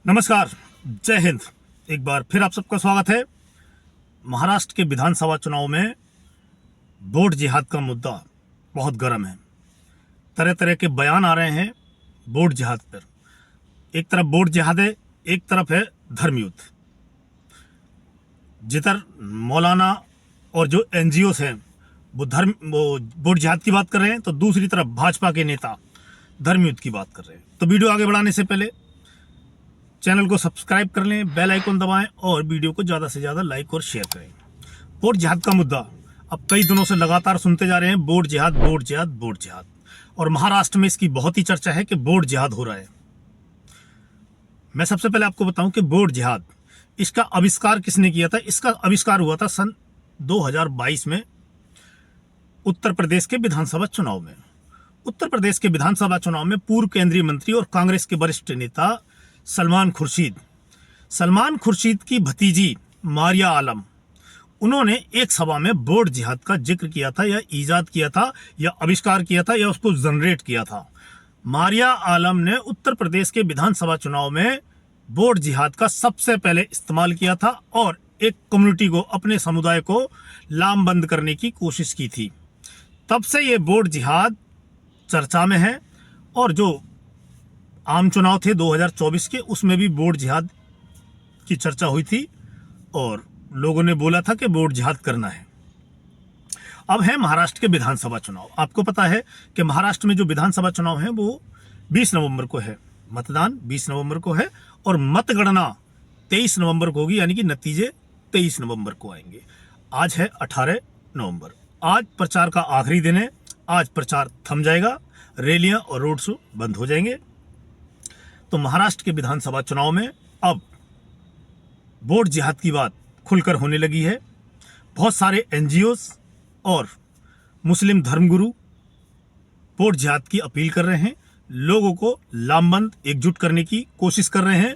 नमस्कार, जय हिंद। एक बार फिर आप सबका स्वागत है। महाराष्ट्र के विधानसभा चुनाव में वोट जिहाद का मुद्दा बहुत गर्म है। तरह तरह के बयान आ रहे हैं वोट जिहाद पर। एक तरफ वोट जिहाद है, एक तरफ है धर्म युद्ध। जिधर मौलाना और जो एनजीओस हैं वो वोट जिहाद की बात कर रहे हैं, तो दूसरी तरफ भाजपा के नेता धर्म युद्ध की बात कर रहे हैं। तो वीडियो आगे बढ़ाने से पहले चैनल को सब्सक्राइब कर लें, बेल आइकन दबाएं और वीडियो को ज़्यादा से ज़्यादा लाइक और शेयर करें। वोट जिहाद का मुद्दा अब कई दिनों से लगातार सुनते जा रहे हैं, वोट जिहाद, वोट जिहाद, वोट जिहाद। और महाराष्ट्र में इसकी बहुत ही चर्चा है कि वोट जिहाद हो रहा है। मैं सबसे पहले आपको बताऊं कि वोट जिहाद, इसका आविष्कार किसने किया था। इसका आविष्कार हुआ था सन 2022 में उत्तर प्रदेश के विधानसभा चुनाव में। उत्तर प्रदेश के विधानसभा चुनाव में पूर्व केंद्रीय मंत्री और कांग्रेस के वरिष्ठ नेता सलमान खुर्शीद की भतीजी मारिया आलम, उन्होंने एक सभा में वोट जिहाद का जिक्र किया था, या ईजाद किया था, या आविष्कार किया था, या उसको जनरेट किया था। मारिया आलम ने उत्तर प्रदेश के विधानसभा चुनाव में वोट जिहाद का सबसे पहले इस्तेमाल किया था और एक कम्युनिटी को, अपने समुदाय को लामबंद करने की कोशिश की थी। तब से ये वोट जिहाद चर्चा में है। और जो आम चुनाव थे 2024 के, उसमें भी वोट जिहाद की चर्चा हुई थी और लोगों ने बोला था कि वोट जिहाद करना है। अब है महाराष्ट्र के विधानसभा चुनाव। आपको पता है कि महाराष्ट्र में जो विधानसभा चुनाव है वो 20 नवंबर को है। मतदान 20 नवंबर को है और मतगणना 23 नवंबर को होगी, यानी कि नतीजे 23 नवंबर को आएंगे। आज है 18 नवंबर। आज प्रचार का आखिरी दिन है। आज प्रचार थम जाएगा, रैलियां और रोड शो बंद हो जाएंगे। तो महाराष्ट्र के विधानसभा चुनाव में अब वोट जिहाद की बात खुलकर होने लगी है। बहुत सारे एनजीओस और मुस्लिम धर्मगुरु वोट जिहाद की अपील कर रहे हैं, लोगों को लामबंद एकजुट करने की कोशिश कर रहे हैं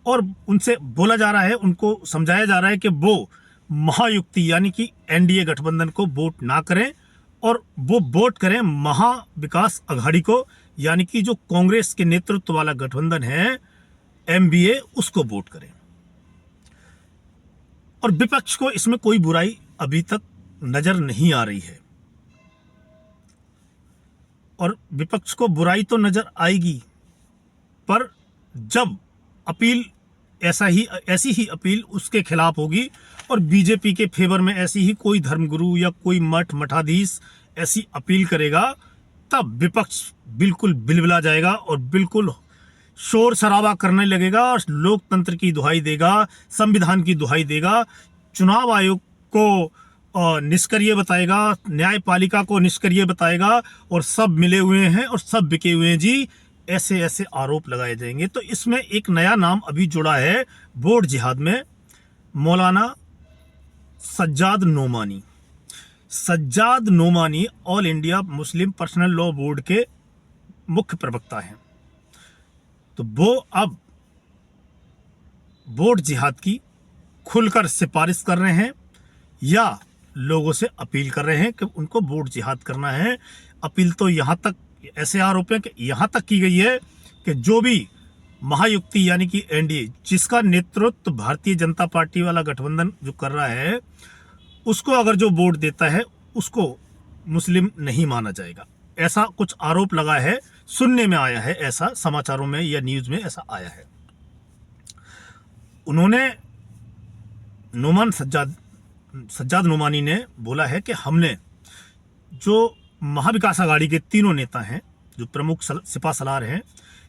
और उनसे बोला जा रहा है, उनको समझाया जा रहा है कि वो महायुक्ति यानी कि एनडीए गठबंधन को वोट ना करें और वो वोट करें महाविकास अघाड़ी को, यानी कि जो कांग्रेस के नेतृत्व वाला गठबंधन है एमबीए, उसको वोट करें। और विपक्ष को इसमें कोई बुराई अभी तक नजर नहीं आ रही है। और विपक्ष को बुराई तो नजर आएगी, पर जब अपील ऐसी ही अपील उसके खिलाफ होगी और बीजेपी के फेवर में ऐसी ही कोई धर्मगुरु या कोई मठाधीश ऐसी अपील करेगा, तब विपक्ष बिल्कुल बिलबिला जाएगा और बिल्कुल शोर शराबा करने लगेगा और लोकतंत्र की दुहाई देगा, संविधान की दुहाई देगा, चुनाव आयोग को निष्क्रिय बताएगा, न्यायपालिका को निष्क्रिय बताएगा और सब मिले हुए हैं और सब बिके हुए हैं जी, ऐसे ऐसे आरोप लगाए जाएंगे। तो इसमें एक नया नाम अभी जुड़ा है वोट जिहाद में, मौलाना Sajjad Nomani All India Muslim Personal Law Board के मुख्य प्रवक्ता हैं। तो वो अब वोट जिहाद की खुलकर सिफारिश कर रहे हैं या लोगों से अपील कर रहे हैं कि उनको वोट जिहाद करना है। अपील तो यहाँ तक, ऐसे आरोप है कि यहाँ तक की गई है कि जो भी महायुक्ति यानी कि एनडीए, जिसका नेतृत्व भारतीय जनता पार्टी वाला गठबंधन जो कर रहा है, उसको अगर जो वोट देता है उसको मुस्लिम नहीं माना जाएगा। ऐसा कुछ आरोप लगा है, सुनने में आया है, ऐसा समाचारों में या न्यूज में ऐसा आया है। उन्होंने सज्जाद नोमानी ने बोला है कि हमने जो महाविकास अघाड़ी के तीनों नेता हैं, जो प्रमुख सिपा सलार हैं,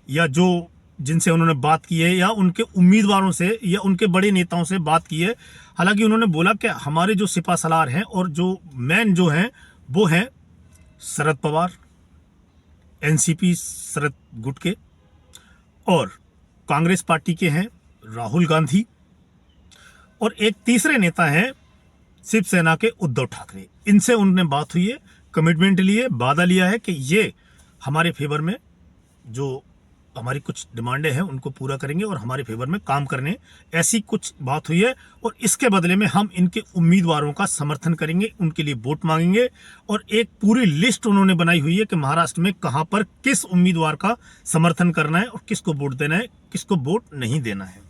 या जो जिनसे उन्होंने बात की है, या उनके उम्मीदवारों से या उनके बड़े नेताओं से बात की है। हालांकि उन्होंने बोला कि हमारे जो सिपा सलार हैं और जो मैन जो हैं वो हैं शरद पवार, एनसीपी शरद गुट के, और कांग्रेस पार्टी के हैं राहुल गांधी, और एक तीसरे नेता हैं शिवसेना के उद्धव ठाकरे। इनसे उन्होंने बात हुई है, कमिटमेंट लिए, वादा लिया है कि ये हमारे फेवर में जो हमारी कुछ डिमांडें हैं उनको पूरा करेंगे और हमारे फेवर में काम करने, ऐसी कुछ बात हुई है। और इसके बदले में हम इनके उम्मीदवारों का समर्थन करेंगे, उनके लिए वोट मांगेंगे। और एक पूरी लिस्ट उन्होंने बनाई हुई है कि महाराष्ट्र में कहां पर किस उम्मीदवार का समर्थन करना है और किसको वोट देना है, किसको वोट नहीं देना है।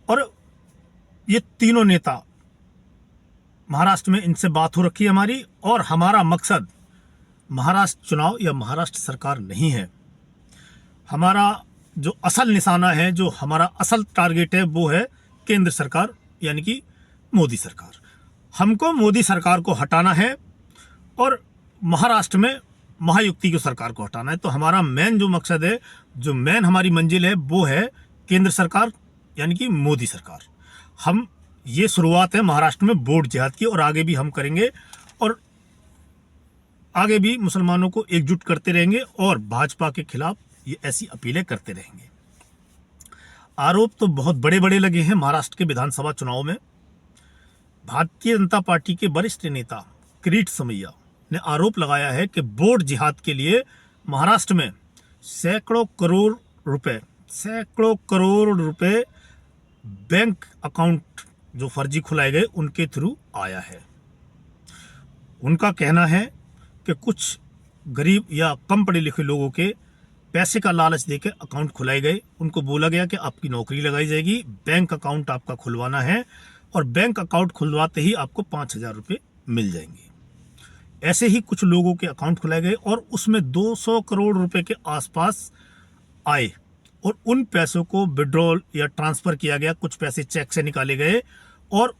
और ये तीनों नेता महाराष्ट्र में, इनसे बात हो रखी है हमारी। और हमारा मकसद महाराष्ट्र चुनाव या महाराष्ट्र सरकार नहीं है। हमारा जो असल निशाना है, जो हमारा असल टारगेट है, वो है केंद्र सरकार, यानी कि मोदी सरकार। हमको मोदी सरकार को हटाना है और महाराष्ट्र में महायुति की सरकार को हटाना है। तो हमारा मेन जो मकसद है, जो मेन हमारी मंजिल है, वो है केंद्र सरकार, यानी कि मोदी सरकार। हम, ये शुरुआत है महाराष्ट्र में वोट जिहाद की, और आगे भी हम करेंगे और आगे भी मुसलमानों को एकजुट करते रहेंगे और भाजपा के खिलाफ ये ऐसी अपीलें करते रहेंगे। आरोप तो बहुत बड़े बड़े लगे हैं महाराष्ट्र के विधानसभा चुनाव में। भारतीय जनता पार्टी के वरिष्ठ नेता किरीट सोमैया ने आरोप लगाया है कि वोट जिहाद के लिए महाराष्ट्र में सैकड़ों करोड़ रुपए बैंक अकाउंट जो फर्जी खुलाए गए उनके थ्रू आया है। उनका कहना है कि कुछ गरीब या कम पढ़े लिखे लोगों के पैसे का लालच देकर अकाउंट खुलाए गए। उनको बोला गया कि आपकी नौकरी लगाई जाएगी, बैंक अकाउंट आपका खुलवाना है और बैंक अकाउंट खुलवाते ही आपको 5,000 रुपये मिल जाएंगे। ऐसे ही कुछ लोगों के अकाउंट खुलाए गए और उसमें 200 करोड़ रुपए के आसपास आए और उन पैसों को विड्रॉल या ट्रांसफ़र किया गया। कुछ पैसे चेक से निकाले गए और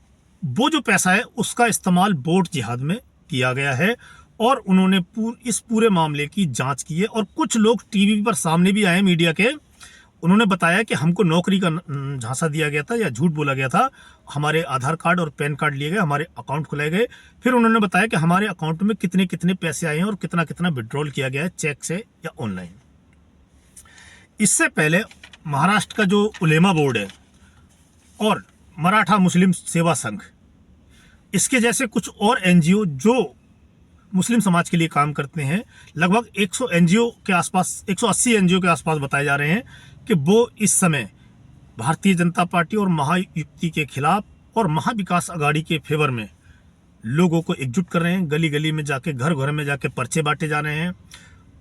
वो जो पैसा है उसका इस्तेमाल वोट जिहाद में किया गया है। और उन्होंने इस पूरे मामले की जांच की है। और कुछ लोग टीवी पर सामने भी आए मीडिया के, उन्होंने बताया कि हमको नौकरी का झांसा दिया गया था या झूठ बोला गया था, हमारे आधार कार्ड और पैन कार्ड लिए गए, हमारे अकाउंट खुलाए गए। फिर उन्होंने बताया कि हमारे अकाउंट में कितने कितने पैसे आए हैं और कितना कितना विड्रॉल किया गया है, चेक से या ऑनलाइन। इससे पहले महाराष्ट्र का जो उलेमा बोर्ड है और मराठा मुस्लिम सेवा संघ, इसके जैसे कुछ और एनजीओ जो मुस्लिम समाज के लिए काम करते हैं, लगभग 100 एनजीओ के आसपास, 180 एनजीओ के आसपास बताए जा रहे हैं कि वो इस समय भारतीय जनता पार्टी और महायुति के खिलाफ और महाविकास आघाड़ी के फेवर में लोगों को एकजुट कर रहे हैं। गली गली में जाके, घर घर में जाके पर्चे बांटे जा रहे हैं।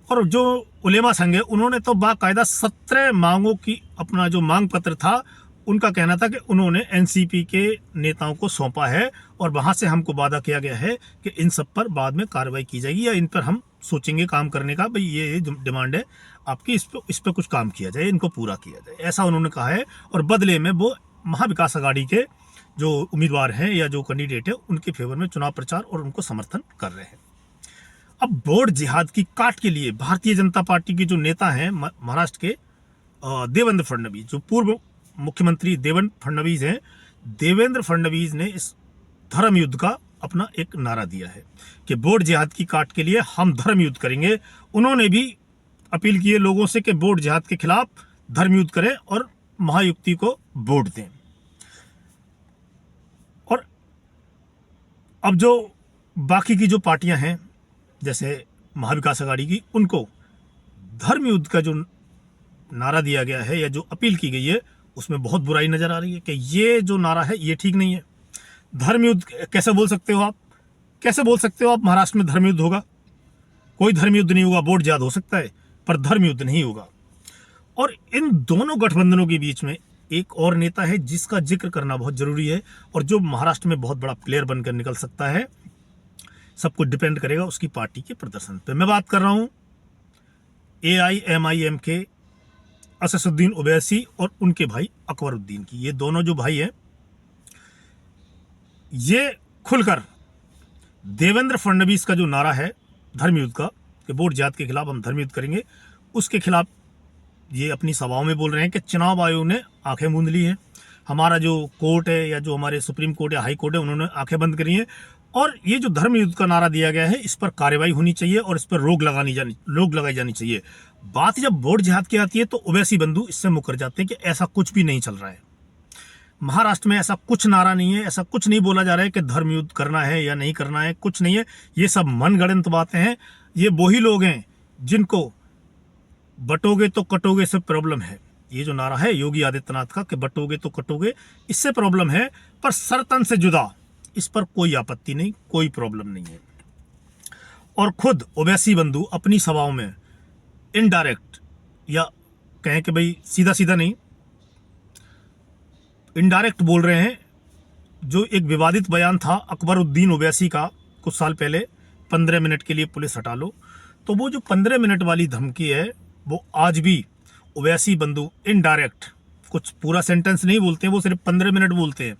और जो उलेमा संघ है, उन्होंने तो बाकायदा 17 मांगों की, अपना जो मांग पत्र था, उनका कहना था कि उन्होंने एनसीपी के नेताओं को सौंपा है और वहां से हमको वादा किया गया है कि इन सब पर बाद में कार्रवाई की जाएगी या इन पर हम सोचेंगे काम करने का, भाई ये डिमांड है आपकी, इस पर कुछ काम किया जाए, इनको पूरा किया जाए, ऐसा उन्होंने कहा है। और बदले में वो महाविकास आघाड़ी के जो उम्मीदवार हैं या जो कैंडिडेट है उनके फेवर में चुनाव प्रचार और उनको समर्थन कर रहे हैं। अब वोट जिहाद की काट के लिए भारतीय जनता पार्टी के जो नेता हैं महाराष्ट्र के, देवेंद्र फडणवीस, जो पूर्व मुख्यमंत्री देवेंद्र फडणवीस हैं, देवेंद्र फडणवीस ने इस धर्म युद्ध का अपना एक नारा दिया है कि वोट जिहाद की काट के लिए हम धर्म युद्ध करेंगे। उन्होंने भी अपील की है लोगों से कि वोट जिहाद के खिलाफ धर्म युद्ध करें और महायुति को वोट दें। और अब जो बाकी की जो पार्टियां हैं, जैसे महाविकास आघाड़ी की, उनको धर्म युद्ध का जो नारा दिया गया है या जो अपील की गई है, उसमें बहुत बुराई नजर आ रही है कि ये जो नारा है ये ठीक नहीं है। धर्म युद्ध कैसे बोल सकते हो आप? कैसे बोल सकते हो आप महाराष्ट्र में धर्म युद्ध होगा? कोई धर्म युद्ध नहीं होगा। वोट जिहाद हो सकता है पर धर्म युद्ध नहीं होगा। और इन दोनों गठबंधनों के बीच में एक और नेता है जिसका जिक्र करना बहुत जरूरी है और जो महाराष्ट्र में बहुत बड़ा प्लेयर बनकर निकल सकता है। सब कुछ डिपेंड करेगा उसकी पार्टी के प्रदर्शन पे। मैं बात कर रहा हूं AIMIM के असदुद्दीन ओवैसी और उनके भाई अकबरुद्दीन की। ये दोनों जो भाई हैं, ये खुलकर देवेंद्र फडणवीस का जो नारा है धर्म युद्ध का कि वोट जिहाद के खिलाफ हम धर्म युद्ध करेंगे, उसके खिलाफ ये अपनी सभाओं में बोल रहे हैं कि चुनाव आयोग ने आंखें मूंद ली हैं, हमारा जो कोर्ट है या जो हमारे सुप्रीम कोर्ट या हाई कोर्ट है उन्होंने आंखें बंद करी हैं और ये जो धर्म युद्ध का नारा दिया गया है इस पर कार्रवाई होनी चाहिए और इस पर रोक लगाई जानी चाहिए। बात जब वोट जिहाद की आती है तो ओवैसी बंधु इससे मुकर जाते हैं कि ऐसा कुछ भी नहीं चल रहा है। महाराष्ट्र में ऐसा कुछ नारा नहीं है, ऐसा कुछ नहीं बोला जा रहा है कि धर्म युद्ध करना है या नहीं करना है, कुछ नहीं है। ये सब मनगढ़ंत बातें हैं। ये वही लोग हैं जिनको बटोगे तो कटोगे से प्रॉब्लम है, ये जो नारा है योगी आदित्यनाथ का कि बटोगे तो कटोगे, इससे प्रॉब्लम है, पर सरतन से जुदा इस पर कोई आपत्ति नहीं, कोई प्रॉब्लम नहीं है। और खुद ओवैसी बंधु अपनी सभाओं में इनडायरेक्ट, या कहें कि भाई सीधा सीधा नहीं, इनडायरेक्ट बोल रहे हैं। जो एक विवादित बयान था अकबरुद्दीन ओवैसी का कुछ साल पहले, 15 मिनट के लिए पुलिस हटा लो, तो वो जो 15 मिनट वाली धमकी है वो आज भी ओवैसी बंधु इनडायरेक्ट, कुछ पूरा सेंटेंस नहीं बोलते हैं, वो सिर्फ 15 मिनट बोलते हैं।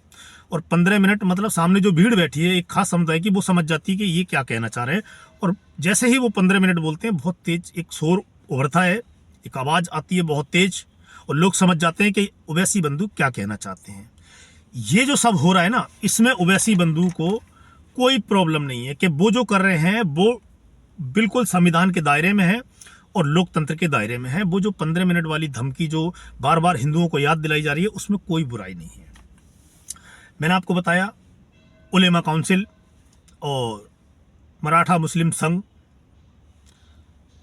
और 15 मिनट मतलब सामने जो भीड़ बैठी है एक खास समुदाय की, वो समझ जाती है कि ये क्या कहना चाह रहे हैं। और जैसे ही वो 15 मिनट बोलते हैं, बहुत तेज एक शोर उभरता है, एक आवाज़ आती है बहुत तेज, और लोग समझ जाते हैं कि ओवैसी बंधु क्या कहना चाहते हैं। ये जो सब हो रहा है ना, इसमें ओवैसी बंधु को कोई प्रॉब्लम नहीं है कि वो जो कर रहे हैं वो बिल्कुल संविधान के दायरे में है और लोकतंत्र के दायरे में है। वो जो 15 मिनट वाली धमकी जो बार बार हिंदुओं को याद दिलाई जा रही है, उसमें कोई बुराई नहीं है। मैंने आपको बताया उलेमा काउंसिल और मराठा मुस्लिम संघ,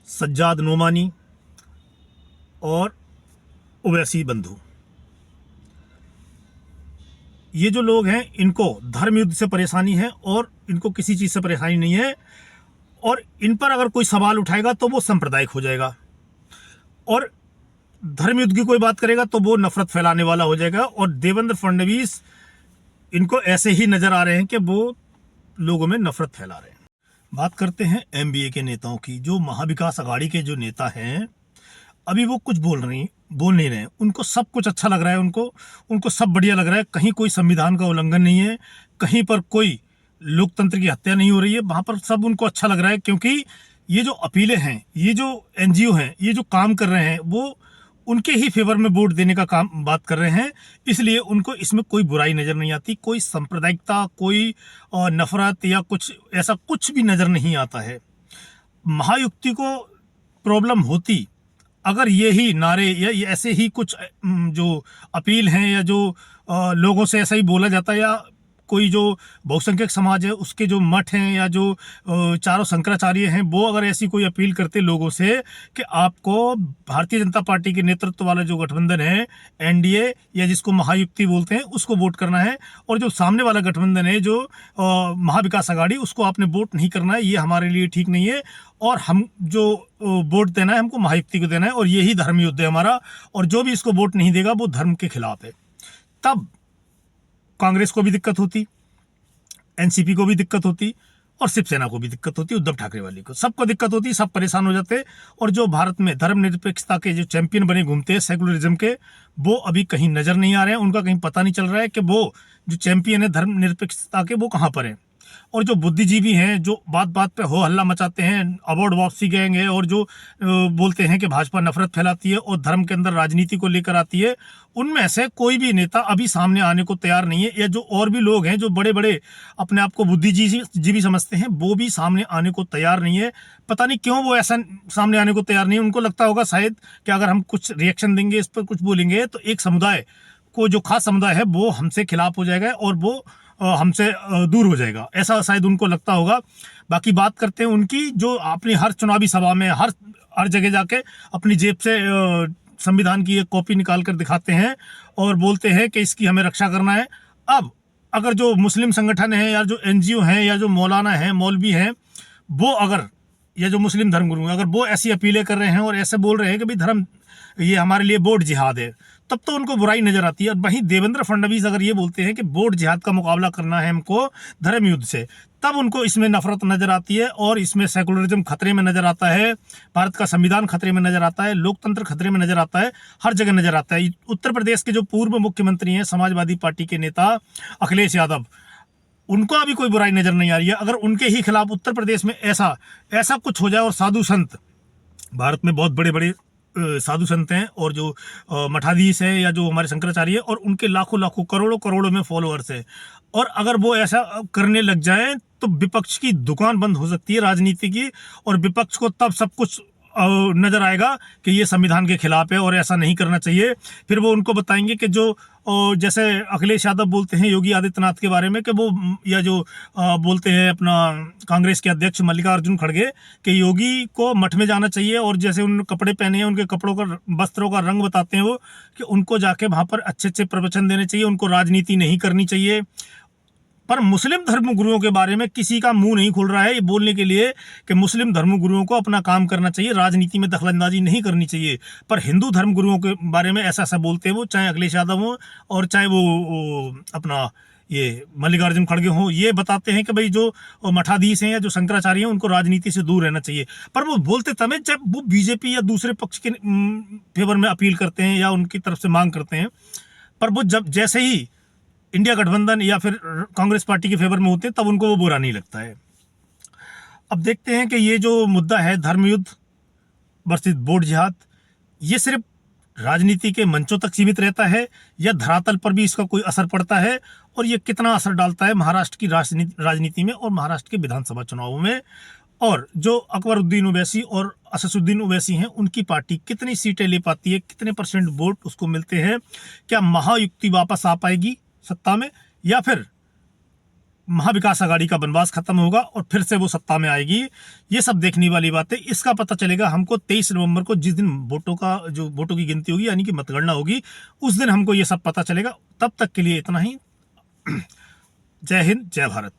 सज्जाद नोमानी और ओवैसी बंधु, ये जो लोग हैं इनको धर्म युद्ध से परेशानी है और इनको किसी चीज़ से परेशानी नहीं है। और इन पर अगर कोई सवाल उठाएगा तो वो सांप्रदायिक हो जाएगा, और धर्म युद्ध की कोई बात करेगा तो वो नफरत फैलाने वाला हो जाएगा। और देवेंद्र फडणवीस इनको ऐसे ही नजर आ रहे हैं कि वो लोगों में नफरत फैला रहे हैं। बात करते हैं एमबीए के नेताओं की। जो महाविकास अघाड़ी के जो नेता हैं, अभी वो कुछ बोल नहीं रहे हैं। उनको सब कुछ अच्छा लग रहा है, उनको सब बढ़िया लग रहा है। कहीं कोई संविधान का उल्लंघन नहीं है, कहीं पर कोई लोकतंत्र की हत्या नहीं हो रही है, वहां पर सब उनको अच्छा लग रहा है। क्योंकि ये जो अपीलें हैं, ये जो एनजीओ हैं, ये जो काम कर रहे हैं, वो उनके ही फेवर में वोट देने का काम बात कर रहे हैं। इसलिए उनको इसमें कोई बुराई नजर नहीं आती, कोई सांप्रदायिकता, कोई नफरत या कुछ ऐसा कुछ भी नजर नहीं आता है। महायुक्ति को प्रॉब्लम होती अगर ये ही नारे या ये ऐसे ही कुछ जो अपील हैं, या जो लोगों से ऐसा ही बोला जाता है, या कोई जो बहुसंख्यक समाज है उसके जो मठ हैं या जो चारों शंकराचार्य हैं, वो अगर ऐसी कोई अपील करते लोगों से कि आपको भारतीय जनता पार्टी के नेतृत्व वाला जो गठबंधन है एनडीए, या जिसको महायुक्ति बोलते हैं, उसको वोट करना है, और जो सामने वाला गठबंधन है जो महाविकास अघाड़ी, उसको आपने वोट नहीं करना है, ये हमारे लिए ठीक नहीं है, और हम जो वोट देना है हमको महायुक्ति को देना है, और यही धर्म युद्ध है हमारा, और जो भी इसको वोट नहीं देगा वो धर्म के खिलाफ है। तब कांग्रेस को भी दिक्कत होती, एनसीपी को भी दिक्कत होती, और शिवसेना को भी दिक्कत होती, उद्धव ठाकरे वाली को, सबको दिक्कत होती, सब परेशान हो जाते। और जो भारत में धर्मनिरपेक्षता के जो चैंपियन बने घूमते हैं सेकुलरिज्म के, वो अभी कहीं नजर नहीं आ रहे हैं। उनका कहीं पता नहीं चल रहा है कि वो जो चैंपियन है धर्मनिरपेक्षता के, वो कहाँ पर है। और जो बुद्धिजीवी हैं, जो बात बात पे हो हल्ला मचाते हैं, अवार्ड वापसी गैंग है, और जो बोलते हैं कि भाजपा नफरत फैलाती है और धर्म के अंदर राजनीति को लेकर आती है, उनमें से कोई भी नेता अभी सामने आने को तैयार नहीं है। या जो और भी लोग हैं जो बड़े बड़े अपने आप को बुद्धिजीवी समझते हैं, वो भी सामने आने को तैयार नहीं है। पता नहीं क्यों वो ऐसा सामने आने को तैयार नहीं है। उनको लगता होगा शायद कि अगर हम कुछ रिएक्शन देंगे, इस पर कुछ बोलेंगे, तो एक समुदाय को, जो खास समुदाय है, वो हमसे खिलाफ हो जाएगा और वो हमसे दूर हो जाएगा, ऐसा शायद उनको लगता होगा। बाकी बात करते हैं उनकी, जो अपनी हर चुनावी सभा में हर जगह जाके अपनी जेब से संविधान की एक कॉपी निकाल कर दिखाते हैं और बोलते हैं कि इसकी हमें रक्षा करना है। अब अगर जो मुस्लिम संगठन है, या जो एनजीओ हैं, या जो मौलाना हैं, मौलवी हैं, वो अगर, या जो मुस्लिम धर्मगुरु, अगर वो ऐसी अपीलें कर रहे हैं और ऐसे बोल रहे हैं कि भाई धर्म, ये हमारे लिए वोट जिहाद है, तब तो उनको बुराई नजर आती है। और वहीं देवेंद्र फडणवीस अगर ये बोलते हैं कि वोट जिहाद का मुकाबला करना है हमको धर्म युद्ध से, तब उनको इसमें नफरत नजर आती है, और इसमें सेकुलरिज्म खतरे में नजर आता है, भारत का संविधान खतरे में नजर आता है, लोकतंत्र खतरे में नजर आता है, हर जगह नजर आता है। उत्तर प्रदेश के जो पूर्व मुख्यमंत्री हैं, समाजवादी पार्टी के नेता अखिलेश यादव, उनको अभी कोई बुराई नजर नहीं आ रही है। अगर उनके ही खिलाफ उत्तर प्रदेश में ऐसा कुछ हो जाए, और साधु संत, भारत में बहुत बड़े बड़े साधु संत हैं, और जो मठाधीश है, या जो हमारे शंकराचार्य है, और उनके लाखों लाखों करोड़ों में फॉलोअर्स है, और अगर वो ऐसा करने लग जाए तो विपक्ष की दुकान बंद हो सकती है राजनीति की, और विपक्ष को तब सब कुछ नजर आएगा कि ये संविधान के खिलाफ है और ऐसा नहीं करना चाहिए। फिर वो उनको बताएंगे कि जो जैसे अखिलेश यादव बोलते हैं योगी आदित्यनाथ के बारे में कि वो, या जो बोलते हैं अपना कांग्रेस के अध्यक्ष मल्लिकार्जुन खड़गे कि योगी को मठ में जाना चाहिए, और जैसे उन कपड़े पहने हैं उनके कपड़ों का, वस्त्रों का रंग बताते हैं वो, कि उनको जाके वहाँ पर अच्छे अच्छे प्रवचन देने चाहिए, उनको राजनीति नहीं करनी चाहिए। पर मुस्लिम धर्मगुरुओं के बारे में किसी का मुंह नहीं खुल रहा है ये बोलने के लिए कि मुस्लिम धर्मगुरुओं को अपना काम करना चाहिए, राजनीति में दखलंदाजी नहीं करनी चाहिए। पर हिंदू धर्मगुरुओं के बारे में ऐसा ऐसा बोलते हैं वो, चाहे अखिलेश यादव हो और चाहे वो अपना ये मल्लिकार्जुन खड़गे हों, ये बताते हैं कि भाई जो मठाधीश हैं या जो शंकराचार्य हैं उनको राजनीति से दूर रहना चाहिए। पर वो बोलते तब जब वो बीजेपी या दूसरे पक्ष के फेवर में अपील करते हैं या उनकी तरफ से मांग करते हैं। पर वो जब जैसे ही इंडिया गठबंधन या फिर कांग्रेस पार्टी के फेवर में होते हैं तब उनको वो बुरा नहीं लगता है। अब देखते हैं कि ये जो मुद्दा है धर्मयुद्ध वर्सेस बोर्ड जिहाद, ये सिर्फ राजनीति के मंचों तक सीमित रहता है या धरातल पर भी इसका कोई असर पड़ता है, और ये कितना असर डालता है महाराष्ट्र की राजनीति में और महाराष्ट्र के विधानसभा चुनावों में, और जो अकबरुद्दीन ओवैसी और असदुद्दीन ओवैसी हैं उनकी पार्टी कितनी सीटें ले पाती है, कितने % वोट उसको मिलते हैं, क्या महायुक्ति वापस आ पाएगी सत्ता में, या फिर महाविकास आघाड़ी का वनवास खत्म होगा और फिर से वो सत्ता में आएगी। ये सब देखने वाली बातें, इसका पता चलेगा हमको 23 नवंबर को, जिस दिन वोटों की गिनती होगी यानी कि मतगणना होगी, उस दिन हमको ये सब पता चलेगा। तब तक के लिए इतना ही। जय हिंद, जय भारत।